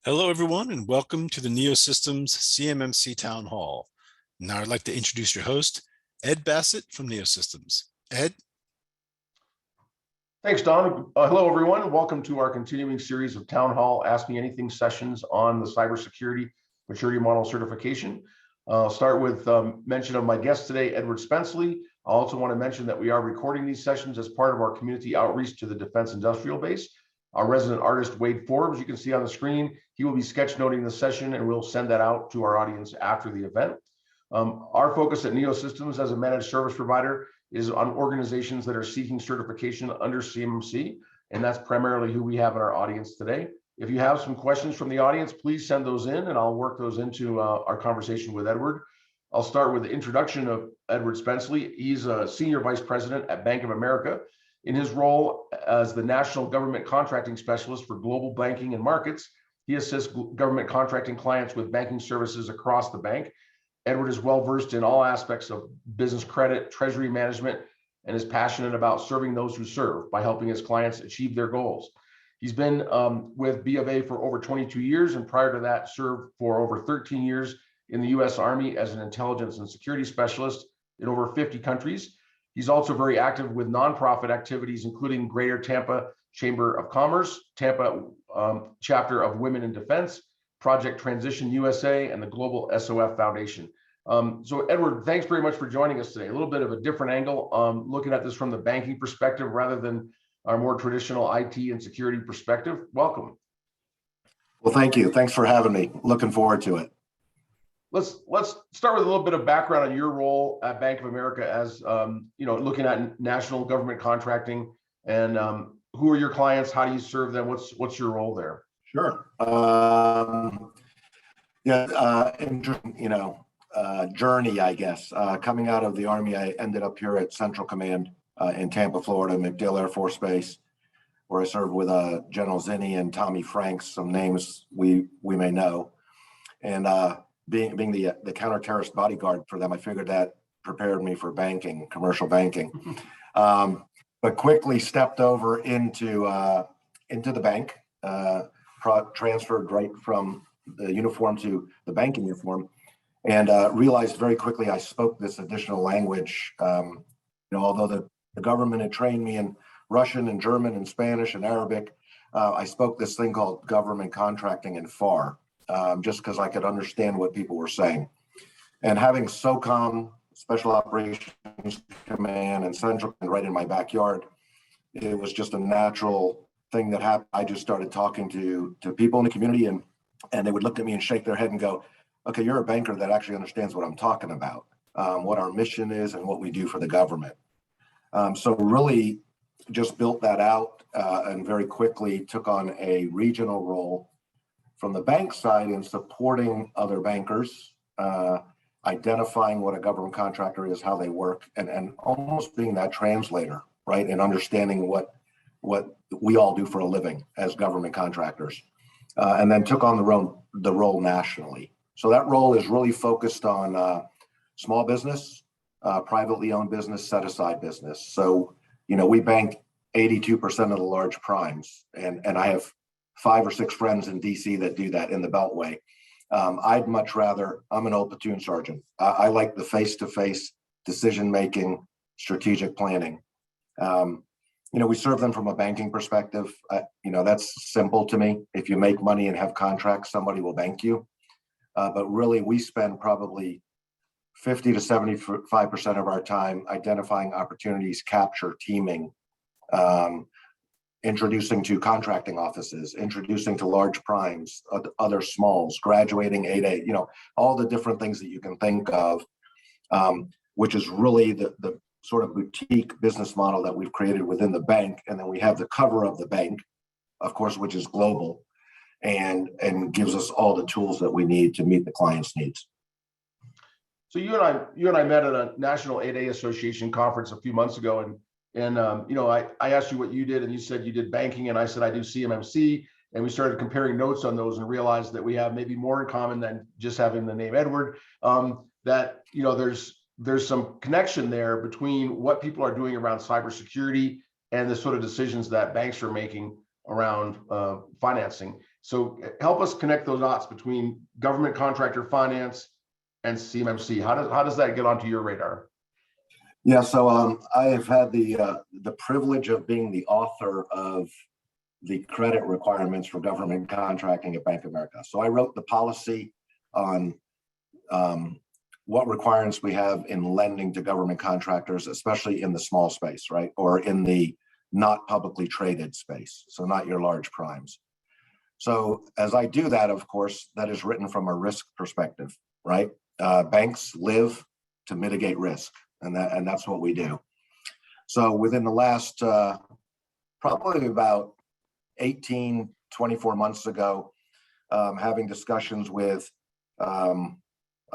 Hello, everyone, and welcome to the NeoSystems CMMC Town Hall. Now I'd like to introduce your host, Ed Bassett from NeoSystems. Ed? Thanks, Don. Hello, everyone. Welcome to our continuing series of Town Hall Ask Me Anything sessions on the Cybersecurity Maturity Model Certification. I'll start with mention of my guest today, Edward Spenceley. I also want to mention that we are recording these sessions as part of our community outreach to the Defense Industrial Base. Our resident artist, Wade Forbes, you can see on the screen, he will be sketchnoting the session and we'll send that out to our audience after the event. Our focus at NeoSystems as a managed service provider is on organizations that are seeking certification under CMMC, and that's primarily who we have in our audience today. If you have some questions from the audience, please send those in and I'll work those into our conversation with Edward. I'll start with the introduction of Edward Spenceley. He's a Senior Vice President at Bank of America. In his role as the National Government Contracting Specialist for Global Banking and Markets, he assists government contracting clients with banking services across the bank. Edward is well-versed in all aspects of business credit, treasury management, and is passionate about serving those who serve by helping his clients achieve their goals. He's been with B of A for over 22 years, and prior to that, served for over 13 years in the U.S. Army as an intelligence and security specialist in over 50 countries. He's also very active with nonprofit activities, including Greater Tampa Chamber of Commerce, Tampa chapter of Women in Defense, Project Transition USA, and the Global SOF Foundation. So Edward, thanks very much for joining us today. A little bit of a different angle, looking at this from the banking perspective rather than our more traditional IT and security perspective. Welcome. Well, thank you. Thanks for having me. Looking forward to it. Let's start with a little bit of background on your role at Bank of America as looking at national government contracting, and who are your clients? How do you serve them? What's your role there? Sure. Journey, I guess. Coming out of the Army, I ended up here at Central Command in Tampa, Florida, MacDill Air Force Base, where I served with General Zinni and Tommy Franks, some names we may know, and being the counter-terrorist bodyguard for them, I figured that prepared me for banking, commercial banking. But quickly stepped over into the bank, transferred right from the uniform to the banking uniform, and realized very quickly I spoke this additional language. Although the government had trained me in Russian and German and Spanish and Arabic, I spoke this thing called government contracting in FAR, just because I could understand what people were saying. And having SOCOM, Special Operations Command, and Central right in my backyard, it was just a natural thing that happened. I just started talking to people in the community, and they would look at me and shake their head and go, okay, you're a banker that actually understands what I'm talking about, what our mission is and what we do for the government. So really just built that out and very quickly took on a regional role from the bank side in supporting other bankers, identifying what a government contractor is, how they work, and almost being that translator, right? And understanding what we all do for a living as government contractors. And then took on the role nationally. So that role is really focused on small business, privately owned business, set-aside business. So, we bank 82% of the large primes, and I have 5 or 6 friends in DC that do that in the Beltway. I'd much rather, I'm an old platoon sergeant. I like the face-to-face decision-making, strategic planning. We serve them from a banking perspective. That's simple to me. If you make money and have contracts, somebody will bank you. But really, we spend probably 50 to 75% of our time identifying opportunities, capture, teaming, introducing to contracting offices, introducing to large primes, other smalls, graduating 8A, all the different things that you can think of, which is really the sort of boutique business model that we've created within the bank. And then we have the cover of the bank, of course, which is global and gives us all the tools that we need to meet the client's needs. So you and I met at a National 8A Association conference a few months ago, and I asked you what you did, and you said you did banking, and I said I do CMMC, and we started comparing notes on those and realized that we have maybe more in common than just having the name Edward. That there's some connection there between what people are doing around cybersecurity and the sort of decisions that banks are making around financing. So help us connect those dots between government contractor finance and CMMC. How does that get onto your radar? Yeah, so I have had the privilege of being the author of the credit requirements for government contracting at Bank of America. So I wrote the policy on what requirements we have in lending to government contractors, especially in the small space, right? Or in the not publicly traded space, so not your large primes. So as I do that, of course, that is written from a risk perspective, right? Banks live to mitigate risk, and that's what we do. So within the last probably about 18, 24 months ago, having discussions with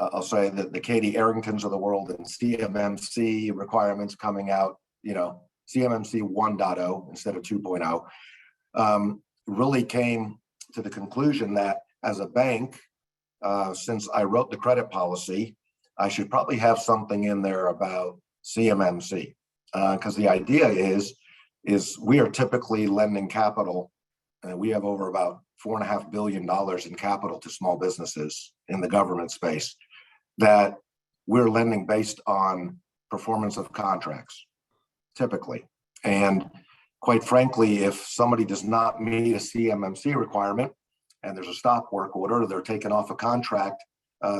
I'll say that the Katie Arringtons of the world and CMMC requirements coming out, CMMC 1.0 instead of 2.0, really came to the conclusion that as a bank, since I wrote the credit policy, I should probably have something in there about CMMC, because the idea is we are typically lending capital. We have over about $4.5 billion in capital to small businesses in the government space that we're lending based on performance of contracts, typically. And quite frankly, if somebody does not meet a CMMC requirement and there's a stop work order, they're taken off a contract,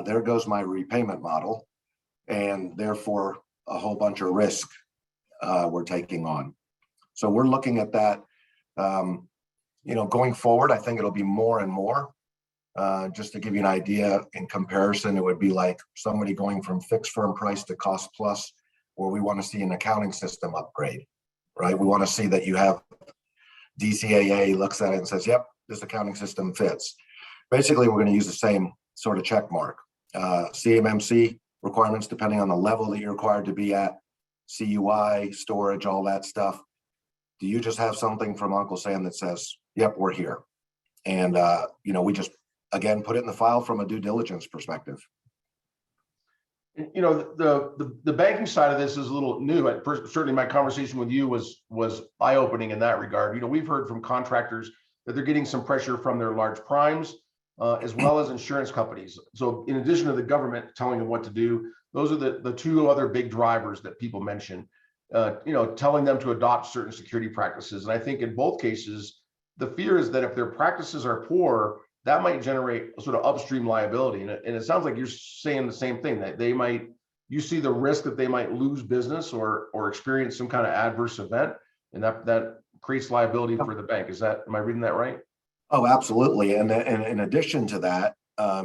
there goes my repayment model, and therefore a whole bunch of risk we're taking on. So we're looking at that, going forward. I think it'll be more and more. Just to give you an idea, in comparison, it would be like somebody going from fixed firm price to cost plus, where we want to see an accounting system upgrade, right? We want to see that you have DCAA looks at it and says, yep, this accounting system fits. Basically, we're going to use the same sort of check mark. CMMC requirements, depending on the level that you're required to be at, CUI, storage, all that stuff. Do you just have something from Uncle Sam that says, yep, we're here? And, we just, again, put it in the file from a due diligence perspective. The banking side of this is a little new. At first, certainly my conversation with you was eye-opening in that regard. We've heard from contractors that they're getting some pressure from their large primes, as well as insurance companies. So in addition to the government telling them what to do, those are the two other big drivers that people mention, telling them to adopt certain security practices. And I think in both cases, the fear is that if their practices are poor, that might generate a sort of upstream liability. And it sounds like you're saying the same thing, that you see the risk that they might lose business or experience some kind of adverse event, and that creates liability for the bank. Am I reading that right? Oh, absolutely. And in addition to that,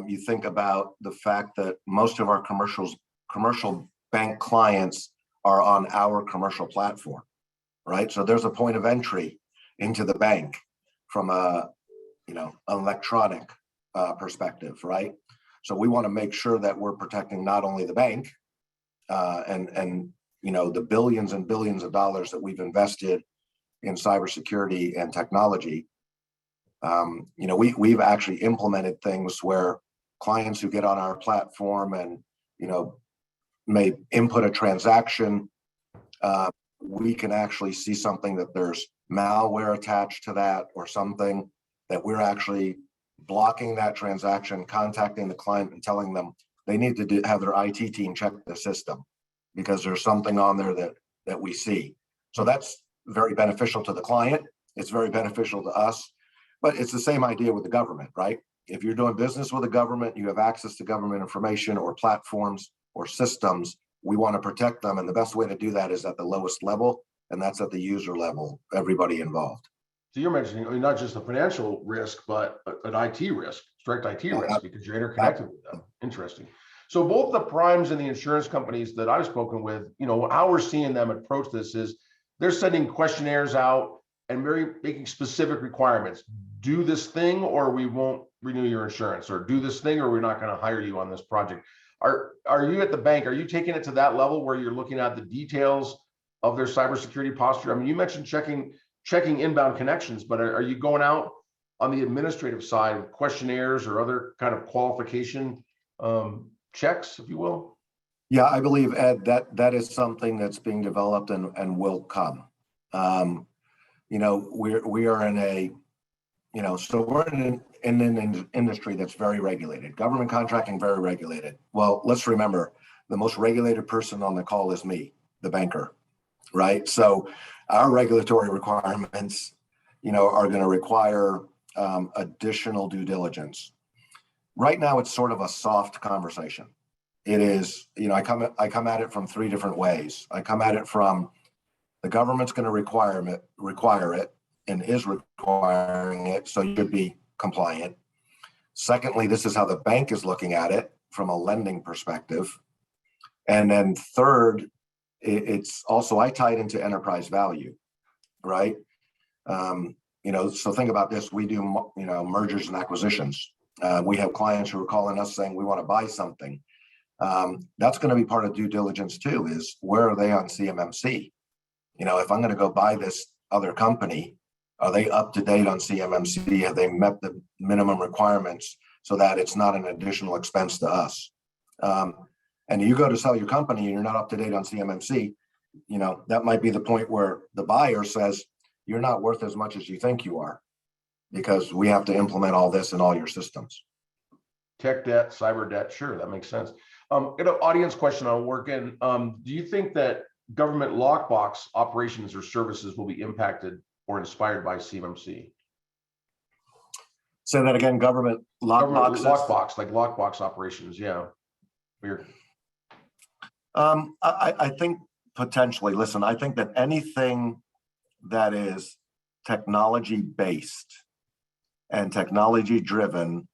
you think about the fact that most of our commercial bank clients are on our commercial platform, right? So there's a point of entry into the bank from an electronic perspective, right? So we want to make sure that we're protecting not only the bank and the billions and billions of dollars that we've invested in cybersecurity and technology. We've actually implemented things where clients who get on our platform and may input a transaction, we can actually see something that there's malware attached to that or something, that we're actually blocking that transaction, contacting the client and telling them they need to have their IT team check the system because there's something on there that we see. So that's very beneficial to the client. It's very beneficial to us, but it's the same idea with the government, right? If you're doing business with the government, you have access to government information or platforms or systems. We want to protect them. And the best way to do that is at the lowest level, and that's at the user level, everybody involved. So you're mentioning not just a financial risk, but an IT risk, direct IT risk, because you're interconnected with them. Interesting. So both the primes and the insurance companies that I've spoken with, how we're seeing them approach this is they're sending questionnaires out and making specific requirements. Do this thing or we won't renew your insurance, or do this thing or we're not going to hire you on this project. Are you at the bank? Are you taking it to that level where you're looking at the details of their cybersecurity posture? I mean, you mentioned checking inbound connections, but are you going out on the administrative side with questionnaires or other kind of qualification checks, if you will? Yeah, I believe, Ed, that is something that's being developed and will come. we are in a, so we're in an industry that's very regulated. Government contracting, very regulated. Well, let's remember, the most regulated person on the call is me, the banker, right? So our regulatory requirements, are going to require additional due diligence. Right now, it's sort of a soft conversation. It is, I come at it from three different ways. I come at it from the government's going to require it and is requiring it, so you should be compliant. Secondly, this is how the bank is looking at it from a lending perspective. And then third, it's also, I tie it into enterprise value, right? So think about this, we do, mergers and acquisitions. We have clients who are calling us saying, we want to buy something. That's going to be part of due diligence too, is where are they on CMMC? If I'm going to go buy this other company, are they up to date on CMMC? Have they met the minimum requirements so that it's not an additional expense to us? And you go to sell your company and you're not up to date on CMMC, that might be the point where the buyer says, you're not worth as much as you think you are, because we have to implement all this in all your systems. Tech debt, cyber debt, sure, that makes sense. An audience question I'll work in. Do you think that government lockbox operations or services will be impacted or inspired by CMMC? Say that again, government lockboxes? Lockbox, like lockbox operations, yeah. Weird. I think potentially, listen, I think that anything that is technology based and technology driven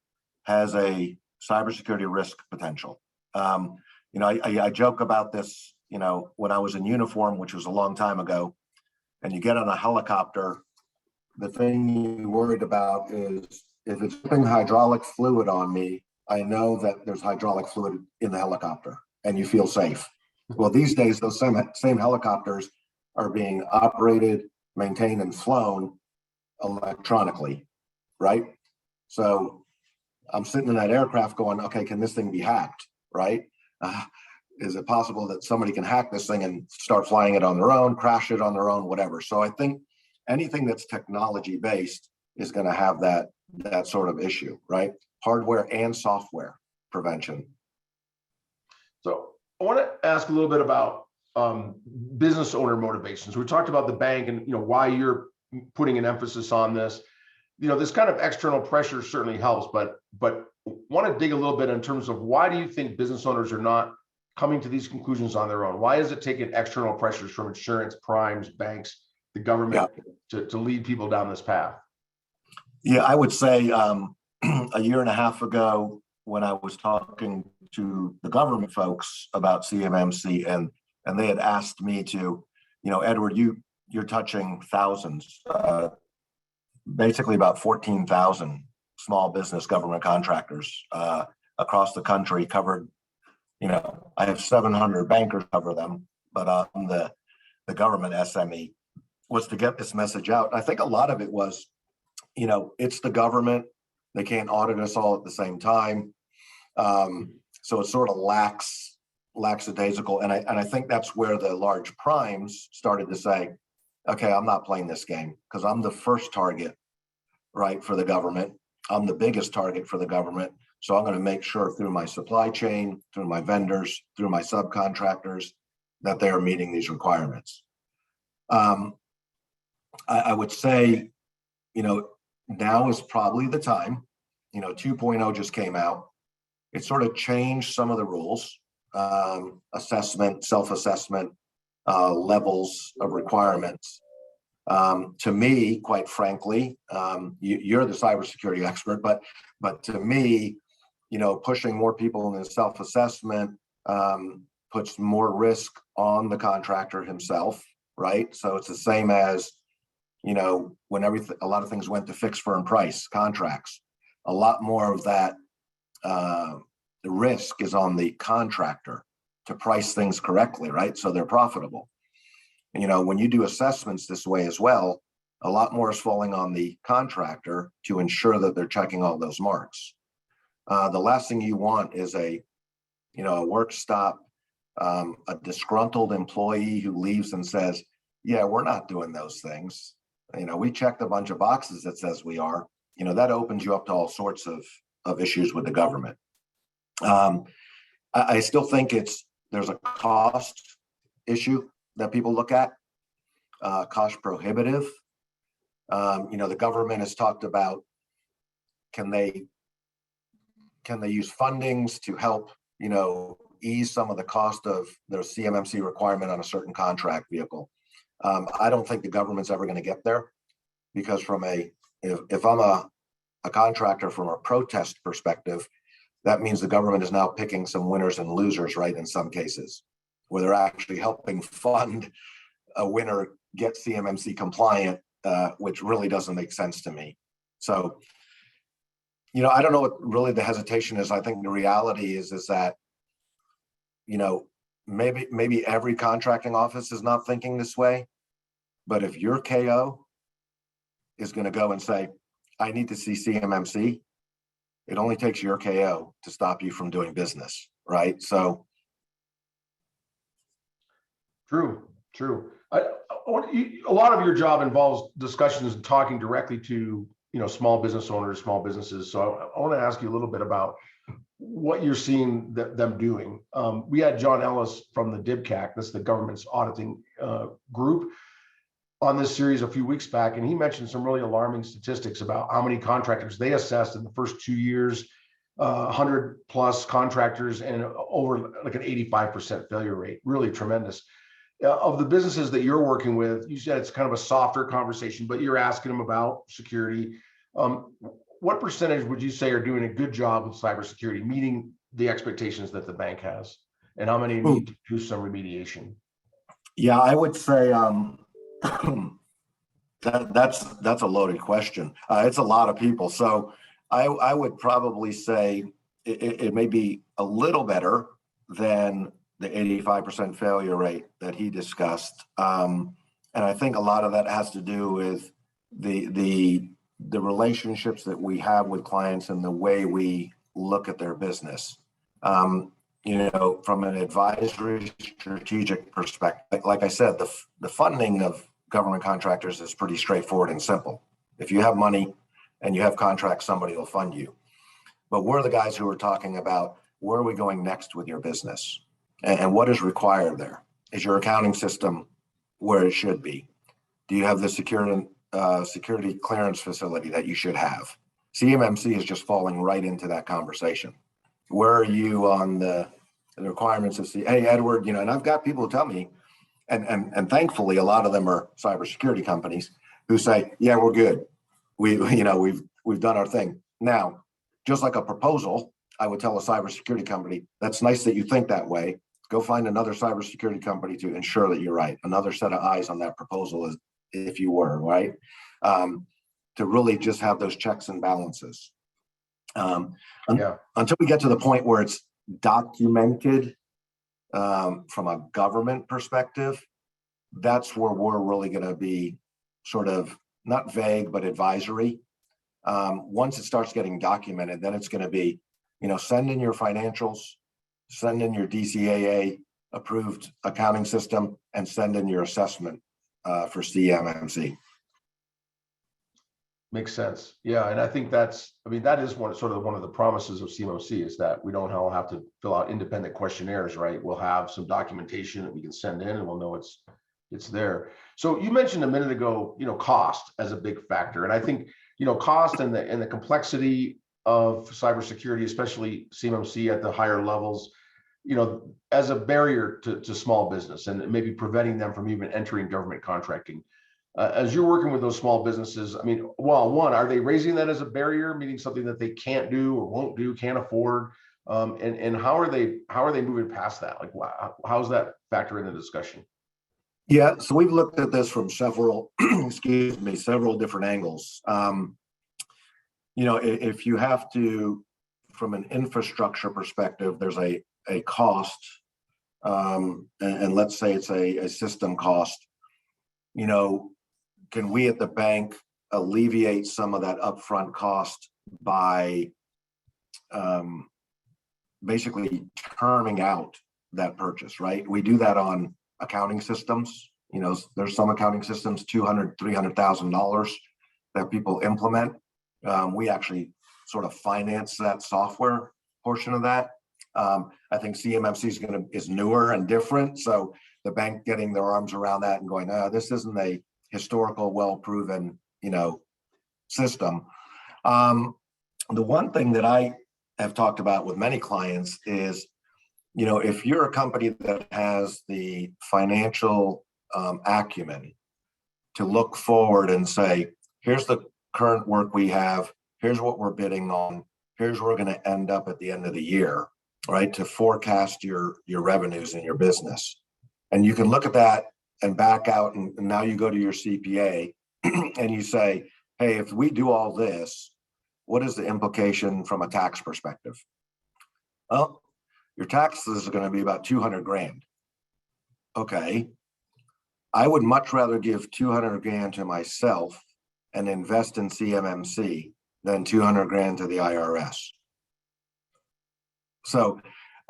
has a cybersecurity risk potential. I joke about this, when I was in uniform, which was a long time ago, and you get on a helicopter, the thing you're worried about is if it's putting hydraulic fluid on me, I know that there's hydraulic fluid in the helicopter and you feel safe. Well, these days, those same helicopters are being operated, maintained, and flown electronically, right? So I'm sitting in that aircraft going, okay, can this thing be hacked, right? Is it possible that somebody can hack this thing and start flying it on their own, crash it on their own, whatever? So I think anything that's technology based is going to have that sort of issue, right? Hardware and software prevention. So I want to ask a little bit about business owner motivations. We talked about the bank and why you're putting an emphasis on this. This kind of external pressure certainly helps, but want to dig a little bit in terms of why do you think business owners are not coming to these conclusions on their own? Why is it taking external pressures from insurance, primes, banks, the government to lead people down this path? Yeah, I would say a year and a half ago, when I was talking to the government folks about CMMC, and they had asked me to, Edward, you're touching thousands, basically about 14,000 small business government contractors across the country covered. I have 700 bankers cover them, but I'm the government SME, was to get this message out. I think a lot of it was, it's the government. They can't audit us all at the same time. So it's sort of lackadaisical. And I think that's where the large primes started to say, okay, I'm not playing this game because I'm the first target, right, for the government. I'm the biggest target for the government. So I'm going to make sure through my supply chain, through my vendors, through my subcontractors, that they are meeting these requirements. I would say, now is probably the time. 2.0 just came out. It sort of changed some of the rules, assessment, self-assessment, levels of requirements. To me, quite frankly, you're the cybersecurity expert, but to me, pushing more people in the self-assessment puts more risk on the contractor himself, right? So it's the same as, when a lot of things went to fixed firm price contracts, a lot more of that, the risk is on the contractor to price things correctly, right? So they're profitable. When you do assessments this way as well, a lot more is falling on the contractor to ensure that they're checking all those marks. The last thing you want is a work stop, a disgruntled employee who leaves and says, yeah, we're not doing those things. we checked a bunch of boxes that says we are, that opens you up to all sorts of issues with the government. I still think there's a cost issue that people look at, cost prohibitive. The government has talked about, can they use fundings to help, ease some of the cost of their CMMC requirement on a certain contract vehicle. I don't think the government's ever going to get there, because if I'm a contractor from a protest perspective, that means the government is now picking some winners and losers, right? In some cases, where they're actually helping fund a winner get CMMC compliant, which really doesn't make sense to me. So, I don't know what really the hesitation is. I think the reality is that, maybe every contracting office is not thinking this way, but if your KO is going to go and say, I need to see CMMC, it only takes your KO to stop you from doing business, right? So. True. A lot of your job involves discussions and talking directly to, small business owners, small businesses. So I want to ask you a little bit about what you're seeing them doing. We had John Ellis from the DIBCAC, that's the government's auditing group, on this series a few weeks back, and he mentioned some really alarming statistics about how many contractors they assessed in the first 2 years, 100 plus contractors, and over like an 85% failure rate, really tremendous. Of the businesses that you're working with, you said it's kind of a softer conversation, but you're asking them about security. What percentage would you say are doing a good job with cybersecurity, meeting the expectations that the bank has? And how many need to do some remediation? Yeah, I would say that's a loaded question. It's a lot of people. So I would probably say it may be a little better than the 85% failure rate that he discussed. And I think a lot of that has to do with the relationships that we have with clients and the way we look at their business. From an advisory strategic perspective, like I said, the funding of government contractors is pretty straightforward and simple. If you have money and you have contracts, somebody will fund you. But we're the guys who are talking about, where are we going next with your business? And what is required there? Is your accounting system where it should be? Do you have the security clearance facility that you should have? CMMC is just falling right into that conversation. Where are you on the requirements of hey, Edward, and I've got people who tell me, and thankfully a lot of them are cybersecurity companies who say, yeah, we're good. We've done our thing. Now, just like a proposal, I would tell a cybersecurity company, that's nice that you think that way. Go find another cybersecurity company to ensure that you're right. Another set of eyes on that proposal, is if you were right, to really just have those checks and balances. Until we get to the point where it's documented from a government perspective, that's where we're really going to be sort of not vague, but advisory. Once it starts getting documented, then it's going to be, send in your financials, send in your DCAA approved accounting system, and send in your assessment for CMMC. Makes sense. Yeah, and I think that is one of the promises of CMMC, is that we don't all have to fill out independent questionnaires, right? We'll have some documentation that we can send in, and we'll know it's there. So you mentioned a minute ago, cost as a big factor, and I think cost and the complexity of cybersecurity, especially CMMC at the higher levels, as a barrier to small business, and maybe preventing them from even entering government contracting. As you're working with those small businesses, one, are they raising that as a barrier, meaning something that they can't do or won't do, can't afford? And how are they moving past that? Like, how's that factor in the discussion? Yeah, so we've looked at this from several different angles. If you have to, from an infrastructure perspective, there's a cost, and let's say it's a system cost. Can we at the bank alleviate some of that upfront cost by basically terming out that purchase, right? We do that on accounting systems There's some accounting systems, $200,000, $300,000 that people implement. We actually sort of finance that software portion of that. I think CMMC is newer and different. So the bank getting their arms around that and going, this isn't a historical, well-proven, system. The one thing that I have talked about with many clients is, if you're a company that has the financial acumen to look forward and say, here's the current work we have, here's what we're bidding on, here's where we're going to end up at the end of the year, right? To forecast your revenues in your business. And you can look at that and back out, and now you go to your CPA and you say, hey, if we do all this, what is the implication from a tax perspective? Well, your taxes are going to be about 200 grand. Okay. I would much rather give 200 grand to myself and invest in CMMC than 200 grand to the IRS. So,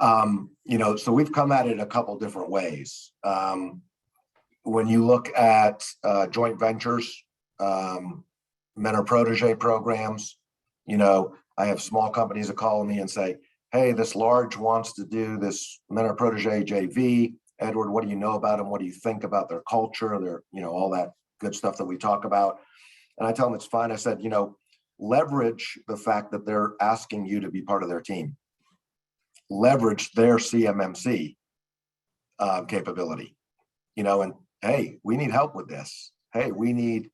so we've come at it a couple different ways. When you look at joint ventures, mentor protege programs, I have small companies that call me and say, hey, this large wants to do this mentor protege JV. Edward, what do you know about them? What do you think about their culture? Their, all that good stuff that we talk about. And I tell them it's fine. I said, leverage the fact that they're asking you to be part of their team. Leverage their CMMC capability, and hey, we need help with this. Hey, we need,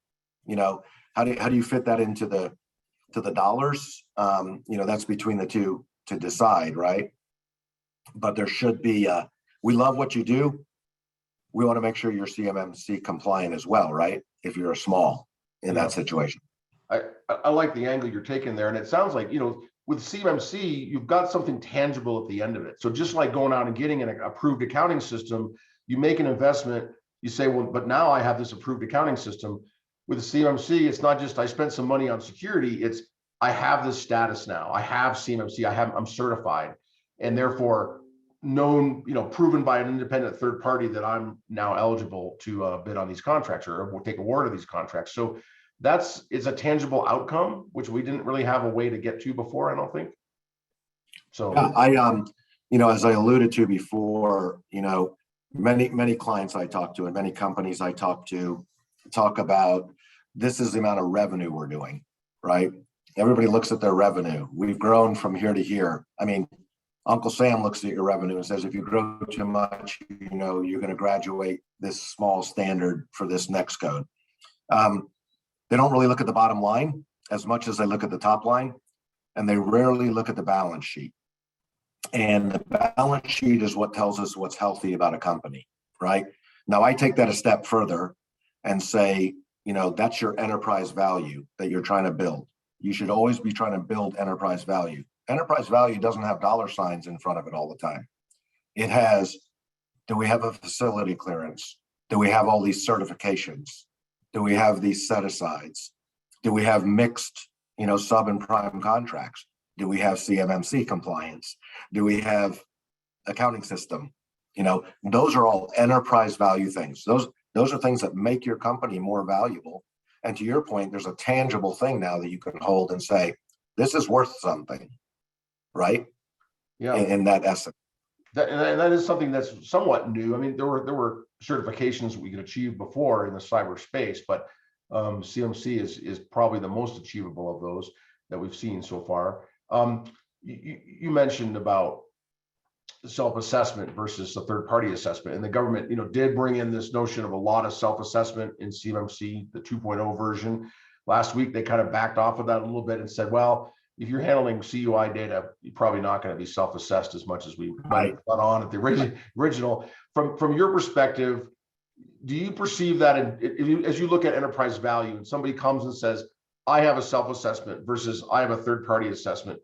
how do you fit that into the dollars? That's between the two to decide, right? But there should be, we love what you do. We want to make sure you're CMMC compliant as well, right? If you're a small in that situation. I like the angle you're taking there. And it sounds like, with CMMC, you've got something tangible at the end of it. So just like going out and getting an approved accounting system, you make an investment, you say, well, but now I have this approved accounting system. With CMMC, it's not just I spent some money on security, it's I have this status now. I have CMMC, I'm certified, and therefore known, proven by an independent third party that I'm now eligible to bid on these contracts or will take award of these contracts. So it's a tangible outcome, which we didn't really have a way to get to before, I don't think. So yeah, as I alluded to before, many clients I talk to and many companies I talk to talk about this is the amount of revenue we're doing, right? Everybody looks at their revenue. We've grown from here to here. I mean, Uncle Sam looks at your revenue and says, if you grow too much, you're going to graduate this small standard for this next code. They don't really look at the bottom line as much as they look at the top line, and they rarely look at the balance sheet. And the balance sheet is what tells us what's healthy about a company, right? Now, I take that a step further and say, that's your enterprise value that you're trying to build. You should always be trying to build enterprise value. Enterprise value doesn't have dollar signs in front of it all the time. It has, do we have a facility clearance? Do we have all these certifications? Do we have these set-asides? Do we have mixed, sub and prime contracts? Do we have CMMC compliance? Do we have accounting system? Those are all enterprise value things. Those are things that make your company more valuable. And to your point, there's a tangible thing now that you can hold and say, this is worth something, right? Yeah. In that essence. That is something that's somewhat new. I mean, there were certifications we could achieve before in the cyberspace, but CMC is probably the most achievable of those that we've seen so far. You mentioned about self-assessment versus a third-party assessment, and the government, did bring in this notion of a lot of self-assessment in CMMC, the 2.0 version. Last week, they kind of backed off of that a little bit and said, well, if you're handling CUI data, you're probably not going to be self-assessed as much as we might have thought on at the original. From your perspective, do you perceive that as you look at enterprise value and somebody comes and says, I have a self-assessment versus I have a third-party assessment,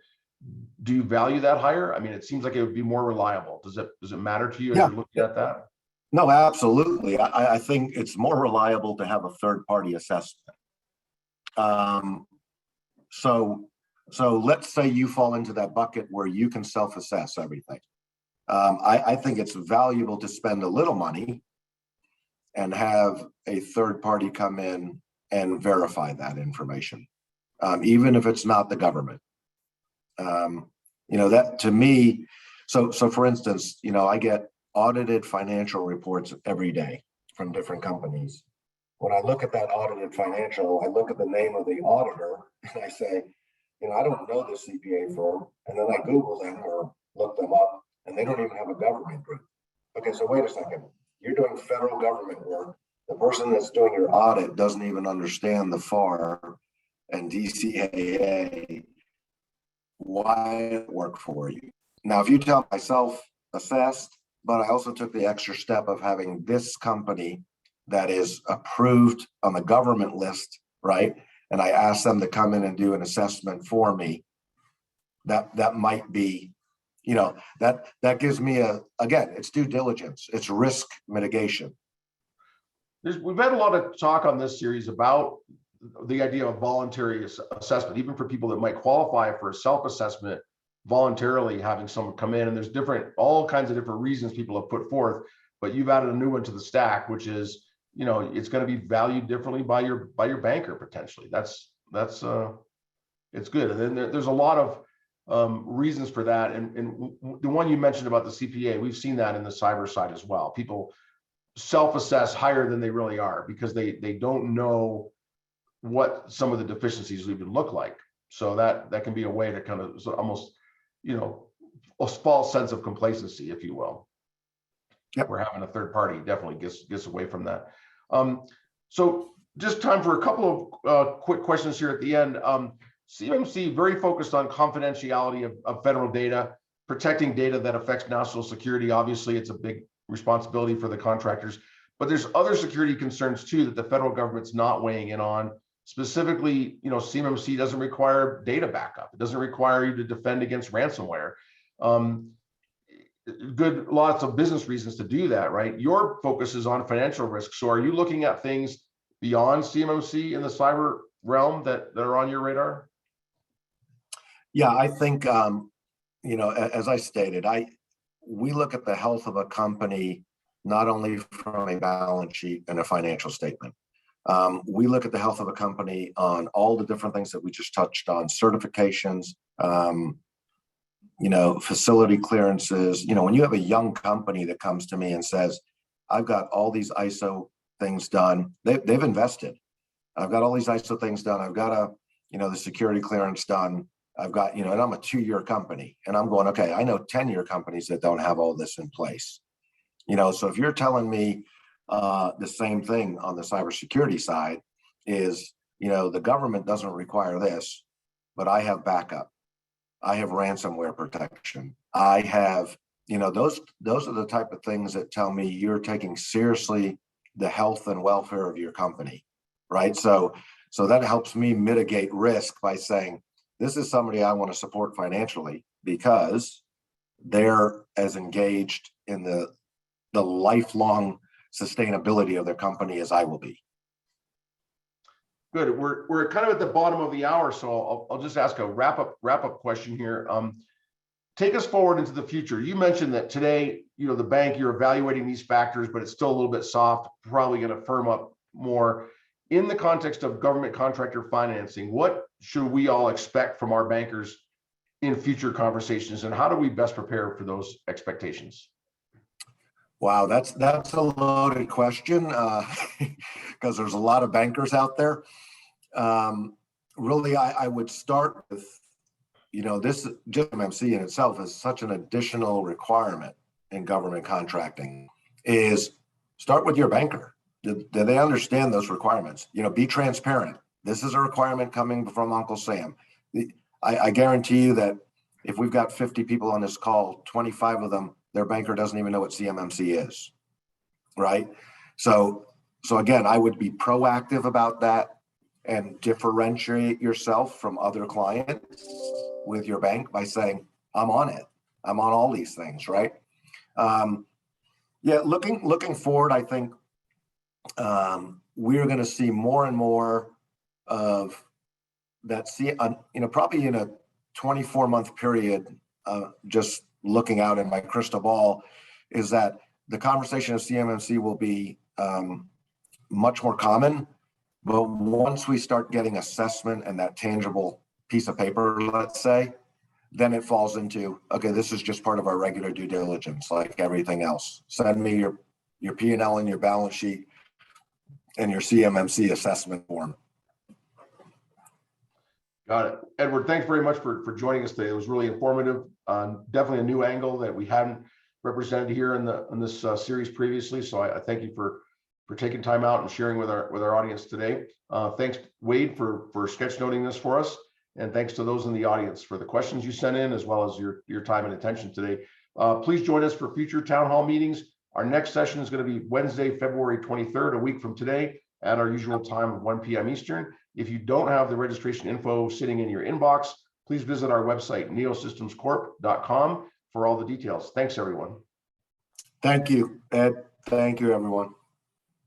do you value that higher? I mean, it seems like it would be more reliable. Does it matter to you as you're looking at that? No, absolutely. I think it's more reliable to have a third-party assessment. So let's say you fall into that bucket where you can self-assess everything. I think it's valuable to spend a little money and have a third party come in and verify that information, even if it's not the government. That to me, so for instance, I get audited financial reports every day from different companies. When I look at that audited financial, I look at the name of the auditor and I say, I don't know this CPA firm. And then I Google them or look them up, and they don't even have a government group. Okay, so wait a second. You're doing federal government work. The person that's doing your audit doesn't even understand the FAR and DCAA. Why it work for you? Now, if you tell me self-assessed, but I also took the extra step of having this company that is approved on the government list, right? And I asked them to come in and do an assessment for me. That might be, that gives me again, it's due diligence, it's risk mitigation. We've had a lot of talk on this series about the idea of voluntary assessment, even for people that might qualify for a self-assessment, voluntarily having someone come in. And there's all kinds of different reasons people have put forth, but you've added a new one to the stack, which is, it's going to be valued differently by your banker potentially. That's it's good. And then there's a lot of reasons for that. And the one you mentioned about the CPA, we've seen that in the cyber side as well. People self-assess higher than they really are because they don't know what some of the deficiencies even look like. So that can be a way to kind of almost, a false sense of complacency, if you will. Yep. Where having a third party definitely gets away from that. So just time for a couple of quick questions here at the end. CMMC very focused on confidentiality of federal data, protecting data that affects national security. Obviously, it's a big responsibility for the contractors, but there's other security concerns too that the federal government's not weighing in on. Specifically, CMMC doesn't require data backup. It doesn't require you to defend against ransomware. Lots of business reasons to do that, right? Your focus is on financial risk. So are you looking at things beyond CMMC in the cyber realm that are on your radar? Yeah, I think, as I stated, we look at the health of a company, not only from a balance sheet and a financial statement. We look at the health of a company on all the different things that we just touched on, certifications, facility clearances. When you have a young company that comes to me and says, I've got all these ISO things done, they've invested. I've got all these ISO things done. I've got the security clearance done. I've got, and I'm a 2-year company and I'm going, okay, I know 10-year companies that don't have all this in place. So if you're telling me the same thing on the cybersecurity side is, the government doesn't require this, but I have backup. I have ransomware protection. I have, those are the type of things that tell me you're taking seriously the health and welfare of your company, right? So that helps me mitigate risk by saying, this is somebody I want to support financially because they're as engaged in the lifelong sustainability of their company as I will be. Good. We're kind of at the bottom of the hour, so I'll just ask a wrap up question here. Take us forward into the future. You mentioned that today, the bank, you're evaluating these factors, but it's still a little bit soft, probably going to firm up more. In the context of government contractor financing, what should we all expect from our bankers in future conversations, and how do we best prepare for those expectations? Wow, that's a loaded question because there's a lot of bankers out there. Really, I would start with, this CMMC in itself is such an additional requirement in government contracting, is start with your banker. Do they understand those requirements? Be transparent. This is a requirement coming from Uncle Sam. I guarantee you that if we've got 50 people on this call, 25 of them, their banker doesn't even know what CMMC is, right? So again, I would be proactive about that and differentiate yourself from other clients with your bank by saying, I'm on it. I'm on all these things, right? Looking forward, I think we're going to see more and more of that. Probably in a 24-month period, just looking out in my crystal ball, is that the conversation of CMMC will be much more common. But once we start getting assessment and that tangible piece of paper, let's say, then it falls into, okay, this is just part of our regular due diligence, like everything else. Send me your P&L and your balance sheet and your CMMC assessment form. Got it. Edward, thanks very much for joining us today. It was really informative. Definitely a new angle that we hadn't represented here in this series previously. So I thank you for taking time out and sharing with our audience today. Thanks, Wade, for sketchnoting this for us. And thanks to those in the audience for the questions you sent in, as well as your time and attention today. Please join us for future town hall meetings. Our next session is going to be Wednesday, February 23rd, a week from today at our usual time of 1 p.m. Eastern. If you don't have the registration info sitting in your inbox, please visit our website, neosystemscorp.com, for all the details. Thanks, everyone. Thank you, Ed. Thank you, everyone.